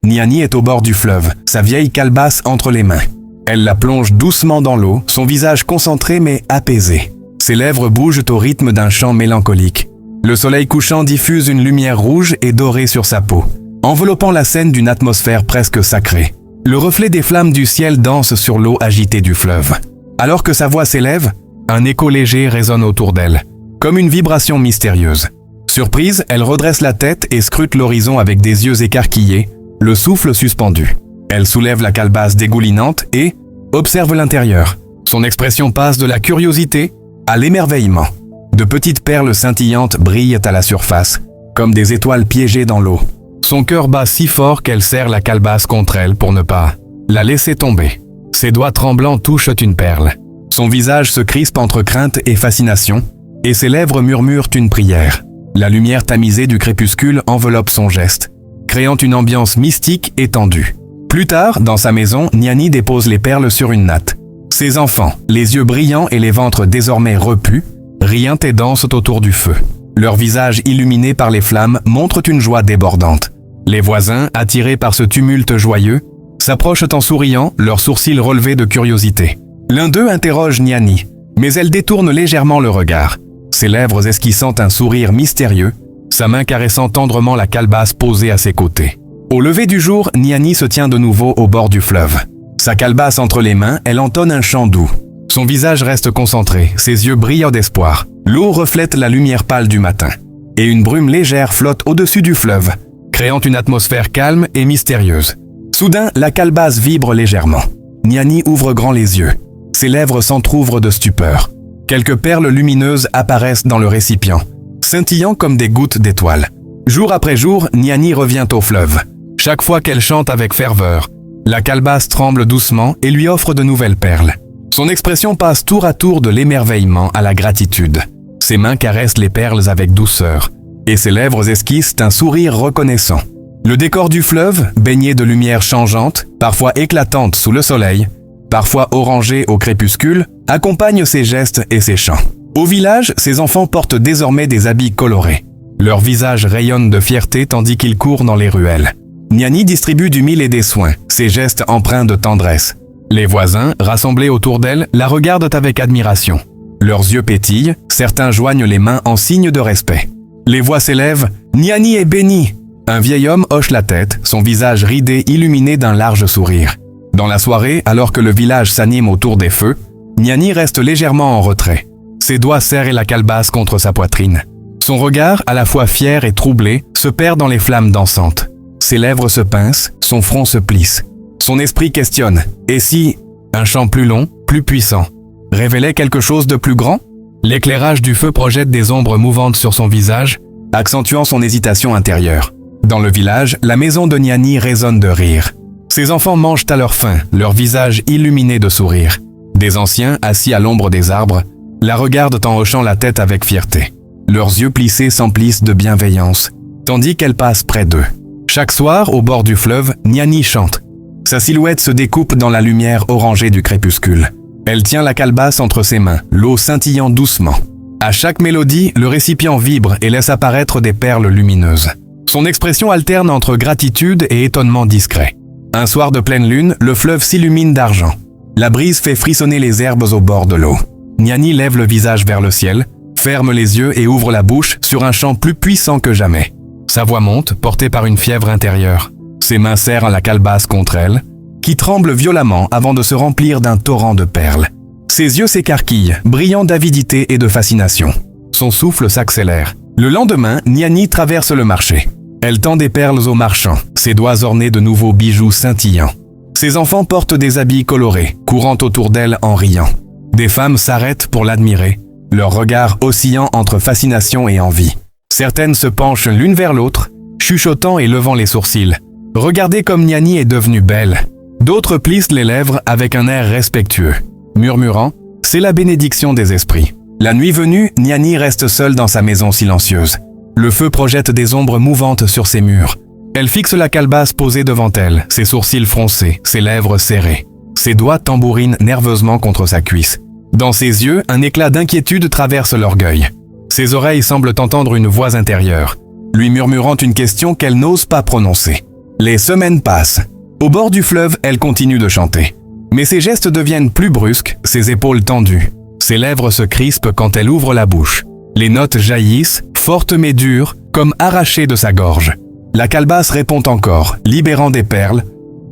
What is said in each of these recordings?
Niani est au bord du fleuve, sa vieille calebasse entre les mains. Elle la plonge doucement dans l'eau, son visage concentré mais apaisé. Ses lèvres bougent au rythme d'un chant mélancolique. Le soleil couchant diffuse une lumière rouge et dorée sur sa peau, enveloppant la scène d'une atmosphère presque sacrée. Le reflet des flammes du ciel danse sur l'eau agitée du fleuve. Alors que sa voix s'élève, un écho léger résonne autour d'elle, comme une vibration mystérieuse. Surprise, elle redresse la tête et scrute l'horizon avec des yeux écarquillés, le souffle suspendu. Elle soulève la calebasse dégoulinante et observe l'intérieur. Son expression passe de la curiosité à l'émerveillement. De petites perles scintillantes brillent à la surface, comme des étoiles piégées dans l'eau. Son cœur bat si fort qu'elle serre la calebasse contre elle pour ne pas la laisser tomber. Ses doigts tremblants touchent une perle. Son visage se crispe entre crainte et fascination, et ses lèvres murmurent une prière. La lumière tamisée du crépuscule enveloppe son geste, créant une ambiance mystique et tendue. Plus tard, dans sa maison, Niani dépose les perles sur une natte. Ses enfants, les yeux brillants et les ventres désormais repus, rient et dansent autour du feu. Leurs visages illuminés par les flammes montrent une joie débordante. Les voisins, attirés par ce tumulte joyeux, s'approchent en souriant, leurs sourcils relevés de curiosité. L'un d'eux interroge Niani, mais elle détourne légèrement le regard, ses lèvres esquissant un sourire mystérieux, sa main caressant tendrement la calebasse posée à ses côtés. Au lever du jour, Niani se tient de nouveau au bord du fleuve. Sa calebasse entre les mains, elle entonne un chant doux. Son visage reste concentré, ses yeux brillent d'espoir. L'eau reflète la lumière pâle du matin, et une brume légère flotte au-dessus du fleuve, créant une atmosphère calme et mystérieuse. Soudain, la calebasse vibre légèrement. Niani ouvre grand les yeux. Ses lèvres s'entr'ouvrent de stupeur. Quelques perles lumineuses apparaissent dans le récipient, scintillant comme des gouttes d'étoiles. Jour après jour, Niani revient au fleuve. Chaque fois qu'elle chante avec ferveur, la calebasse tremble doucement et lui offre de nouvelles perles. Son expression passe tour à tour de l'émerveillement à la gratitude. Ses mains caressent les perles avec douceur, et ses lèvres esquissent un sourire reconnaissant. Le décor du fleuve, baigné de lumière changeante, parfois éclatante sous le soleil, parfois orangée au crépuscule, accompagne ses gestes et ses chants. Au village, ses enfants portent désormais des habits colorés. Leurs visages rayonnent de fierté tandis qu'ils courent dans les ruelles. Niani distribue du mil et des soins, ses gestes empreints de tendresse. Les voisins, rassemblés autour d'elle, la regardent avec admiration. Leurs yeux pétillent, certains joignent les mains en signe de respect. Les voix s'élèvent « Niani est bénie !» Un vieil homme hoche la tête, son visage ridé illuminé d'un large sourire. Dans la soirée, alors que le village s'anime autour des feux, Niani reste légèrement en retrait. Ses doigts serrent la calebasse contre sa poitrine. Son regard, à la fois fier et troublé, se perd dans les flammes dansantes. Ses lèvres se pincent, son front se plisse. Son esprit questionne. Et si un chant plus long, plus puissant, révélait quelque chose de plus grand? L'éclairage du feu projette des ombres mouvantes sur son visage, accentuant son hésitation intérieure. Dans le village, la maison de Niani résonne de rire. Ses enfants mangent à leur faim, leur visage illuminé de sourires. Des anciens, assis à l'ombre des arbres, la regardent en hochant la tête avec fierté. Leurs yeux plissés s'emplissent de bienveillance, tandis qu'elle passe près d'eux. Chaque soir, au bord du fleuve, Niani chante. Sa silhouette se découpe dans la lumière orangée du crépuscule. Elle tient la calebasse entre ses mains, l'eau scintillant doucement. À chaque mélodie, le récipient vibre et laisse apparaître des perles lumineuses. Son expression alterne entre gratitude et étonnement discret. Un soir de pleine lune, le fleuve s'illumine d'argent. La brise fait frissonner les herbes au bord de l'eau. Niani lève le visage vers le ciel, ferme les yeux et ouvre la bouche sur un chant plus puissant que jamais. Sa voix monte, portée par une fièvre intérieure. Ses mains serrent la calebasse contre elle, qui tremble violemment avant de se remplir d'un torrent de perles. Ses yeux s'écarquillent, brillant d'avidité et de fascination. Son souffle s'accélère. Le lendemain, Niani traverse le marché. Elle tend des perles aux marchands, ses doigts ornés de nouveaux bijoux scintillants. Ses enfants portent des habits colorés, courant autour d'elle en riant. Des femmes s'arrêtent pour l'admirer, leur regard oscillant entre fascination et envie. Certaines se penchent l'une vers l'autre, chuchotant et levant les sourcils. Regardez comme Niani est devenue belle. D'autres plissent les lèvres avec un air respectueux, murmurant « C'est la bénédiction des esprits ». La nuit venue, Niani reste seule dans sa maison silencieuse. Le feu projette des ombres mouvantes sur ses murs. Elle fixe la calebasse posée devant elle, ses sourcils froncés, ses lèvres serrées. Ses doigts tambourinent nerveusement contre sa cuisse. Dans ses yeux, un éclat d'inquiétude traverse l'orgueil. Ses oreilles semblent entendre une voix intérieure, lui murmurant une question qu'elle n'ose pas prononcer. Les semaines passent. Au bord du fleuve, elle continue de chanter. Mais ses gestes deviennent plus brusques, ses épaules tendues. Ses lèvres se crispent quand elle ouvre la bouche. Les notes jaillissent, fortes mais dures, comme arrachées de sa gorge. La calebasse répond encore, libérant des perles.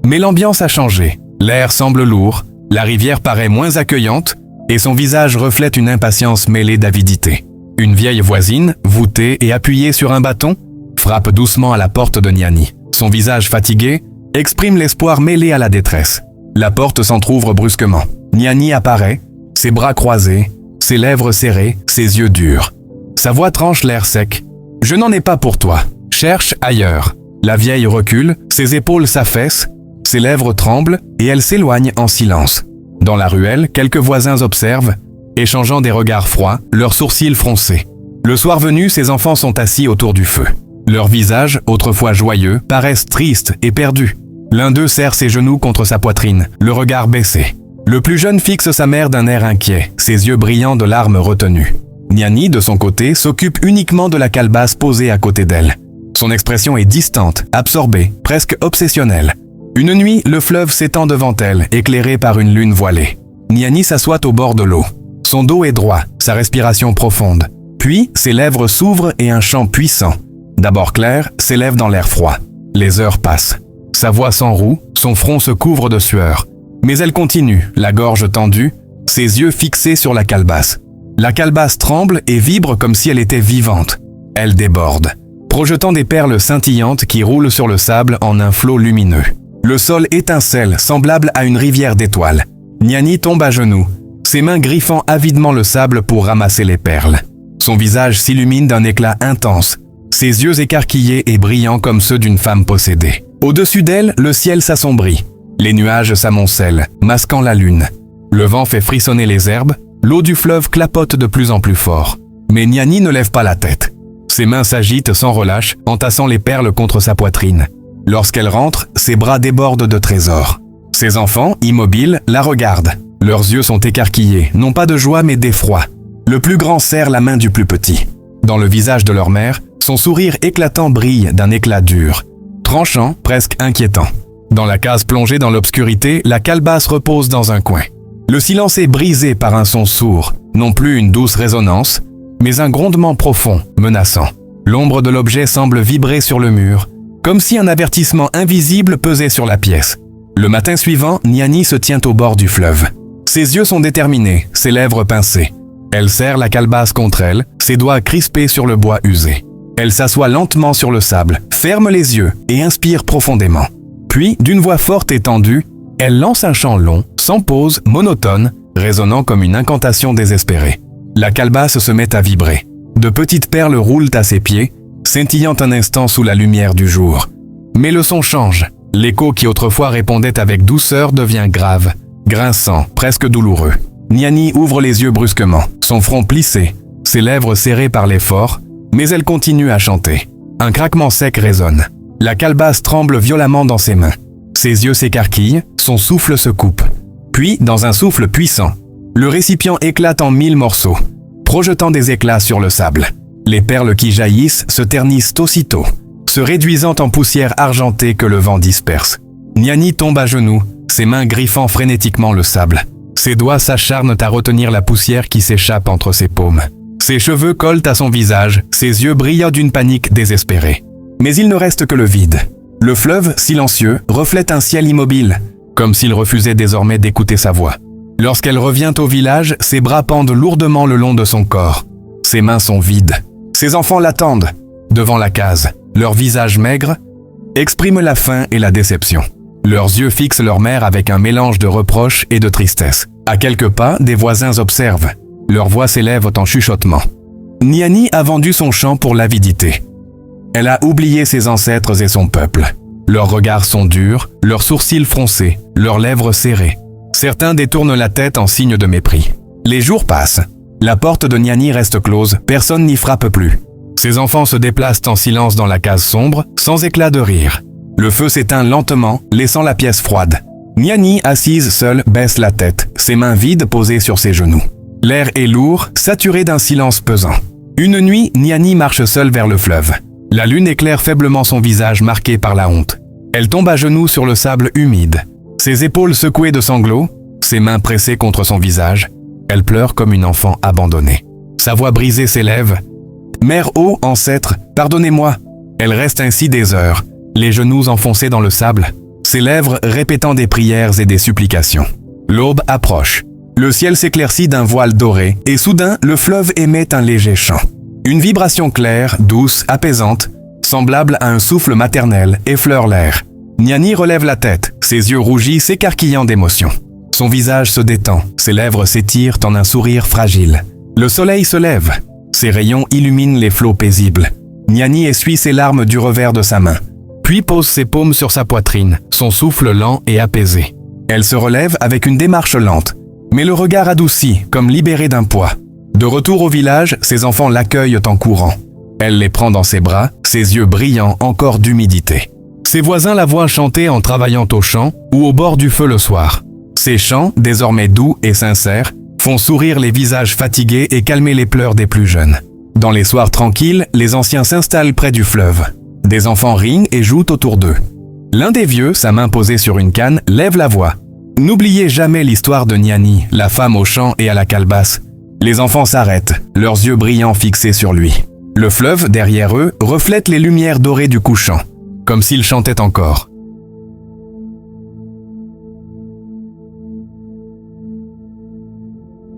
Mais l'ambiance a changé. L'air semble lourd, la rivière paraît moins accueillante, et son visage reflète une impatience mêlée d'avidité. Une vieille voisine, voûtée et appuyée sur un bâton, frappe doucement à la porte de Niani. Son visage fatigué exprime l'espoir mêlé à la détresse. La porte s'entrouvre brusquement. Niani apparaît, ses bras croisés, ses lèvres serrées, ses yeux durs. Sa voix tranche l'air sec. « Je n'en ai pas pour toi. Cherche ailleurs. » La vieille recule, ses épaules s'affaissent, ses lèvres tremblent et elle s'éloigne en silence. Dans la ruelle, quelques voisins observent, échangeant des regards froids, leurs sourcils froncés. Le soir venu, ses enfants sont assis autour du feu. Leurs visages, autrefois joyeux, paraissent tristes et perdus. L'un d'eux serre ses genoux contre sa poitrine, le regard baissé. Le plus jeune fixe sa mère d'un air inquiet, ses yeux brillants de larmes retenues. Niani, de son côté, s'occupe uniquement de la calebasse posée à côté d'elle. Son expression est distante, absorbée, presque obsessionnelle. Une nuit, le fleuve s'étend devant elle, éclairé par une lune voilée. Niani s'assoit au bord de l'eau. Son dos est droit, sa respiration profonde. Puis, ses lèvres s'ouvrent et un chant puissant, d'abord clair, s'élève dans l'air froid. Les heures passent. Sa voix s'enroue, son front se couvre de sueur. Mais elle continue, la gorge tendue, ses yeux fixés sur la calebasse. La calebasse tremble et vibre comme si elle était vivante. Elle déborde, projetant des perles scintillantes qui roulent sur le sable en un flot lumineux. Le sol étincelle, semblable à une rivière d'étoiles. Niani tombe à genoux, ses mains griffant avidement le sable pour ramasser les perles. Son visage s'illumine d'un éclat intense, ses yeux écarquillés et brillants comme ceux d'une femme possédée. Au-dessus d'elle, le ciel s'assombrit. Les nuages s'amoncellent, masquant la lune. Le vent fait frissonner les herbes, l'eau du fleuve clapote de plus en plus fort. Mais Niani ne lève pas la tête. Ses mains s'agitent sans relâche, entassant les perles contre sa poitrine. Lorsqu'elle rentre, ses bras débordent de trésors. Ses enfants, immobiles, la regardent. Leurs yeux sont écarquillés, non pas de joie mais d'effroi. Le plus grand serre la main du plus petit. Dans le visage de leur mère, son sourire éclatant brille d'un éclat dur, tranchant, presque inquiétant. Dans la case plongée dans l'obscurité, la calebasse repose dans un coin. Le silence est brisé par un son sourd, non plus une douce résonance, mais un grondement profond, menaçant. L'ombre de l'objet semble vibrer sur le mur, comme si un avertissement invisible pesait sur la pièce. Le matin suivant, Niani se tient au bord du fleuve. Ses yeux sont déterminés, ses lèvres pincées. Elle serre la calebasse contre elle, ses doigts crispés sur le bois usé. Elle s'assoit lentement sur le sable, ferme les yeux et inspire profondément. Puis, d'une voix forte et tendue, elle lance un chant long, sans pause, monotone, résonnant comme une incantation désespérée. La calebasse se met à vibrer. De petites perles roulent à ses pieds, scintillant un instant sous la lumière du jour. Mais le son change. L'écho qui autrefois répondait avec douceur devient grave, grinçant, presque douloureux. Niani ouvre les yeux brusquement, son front plissé, ses lèvres serrées par l'effort, mais elle continue à chanter. Un craquement sec résonne. La calebasse tremble violemment dans ses mains. Ses yeux s'écarquillent, son souffle se coupe. Puis, dans un souffle puissant, le récipient éclate en 1000 morceaux, projetant des éclats sur le sable. Les perles qui jaillissent se ternissent aussitôt, se réduisant en poussière argentée que le vent disperse. Niani tombe à genoux, ses mains griffant frénétiquement le sable. Ses doigts s'acharnent à retenir la poussière qui s'échappe entre ses paumes. Ses cheveux collent à son visage, ses yeux brillent d'une panique désespérée. Mais il ne reste que le vide. Le fleuve, silencieux, reflète un ciel immobile, comme s'il refusait désormais d'écouter sa voix. Lorsqu'elle revient au village, ses bras pendent lourdement le long de son corps. Ses mains sont vides. Ses enfants l'attendent, devant la case. Leurs visages maigres expriment la faim et la déception. Leurs yeux fixent leur mère avec un mélange de reproche et de tristesse. À quelques pas, des voisins observent. Leurs voix s'élèvent en chuchotement. Niani a vendu son champ pour l'avidité. Elle a oublié ses ancêtres et son peuple. Leurs regards sont durs, leurs sourcils froncés, leurs lèvres serrées. Certains détournent la tête en signe de mépris. Les jours passent. La porte de Niani reste close, personne n'y frappe plus. Ses enfants se déplacent en silence dans la case sombre, sans éclat de rire. Le feu s'éteint lentement, laissant la pièce froide. Niani, assise seule, baisse la tête, ses mains vides posées sur ses genoux. L'air est lourd, saturé d'un silence pesant. Une nuit, Niani marche seule vers le fleuve. La lune éclaire faiblement son visage marqué par la honte. Elle tombe à genoux sur le sable humide, ses épaules secouées de sanglots, ses mains pressées contre son visage. Elle pleure comme une enfant abandonnée. Sa voix brisée s'élève. « Mère Eau, ancêtre, pardonnez-moi !» Elle reste ainsi des heures, les genoux enfoncés dans le sable, ses lèvres répétant des prières et des supplications. L'aube approche. Le ciel s'éclaircit d'un voile doré et soudain, le fleuve émet un léger chant. Une vibration claire, douce, apaisante, semblable à un souffle maternel, effleure l'air. Niani relève la tête, ses yeux rougis s'écarquillant d'émotion. Son visage se détend, ses lèvres s'étirent en un sourire fragile. Le soleil se lève, ses rayons illuminent les flots paisibles. Niani essuie ses larmes du revers de sa main, puis pose ses paumes sur sa poitrine, son souffle lent et apaisé. Elle se relève avec une démarche lente, mais le regard adouci, comme libéré d'un poids. De retour au village, ses enfants l'accueillent en courant. Elle les prend dans ses bras, ses yeux brillants encore d'humidité. Ses voisins la voient chanter en travaillant au champ ou au bord du feu le soir. Ces chants, désormais doux et sincères, font sourire les visages fatigués et calmer les pleurs des plus jeunes. Dans les soirs tranquilles, les anciens s'installent près du fleuve. Des enfants rient et jouent autour d'eux. L'un des vieux, sa main posée sur une canne, lève la voix. N'oubliez jamais l'histoire de Niani, la femme au champ et à la calebasse. Les enfants s'arrêtent, leurs yeux brillants fixés sur lui. Le fleuve, derrière eux, reflète les lumières dorées du couchant, comme s'il chantait encore.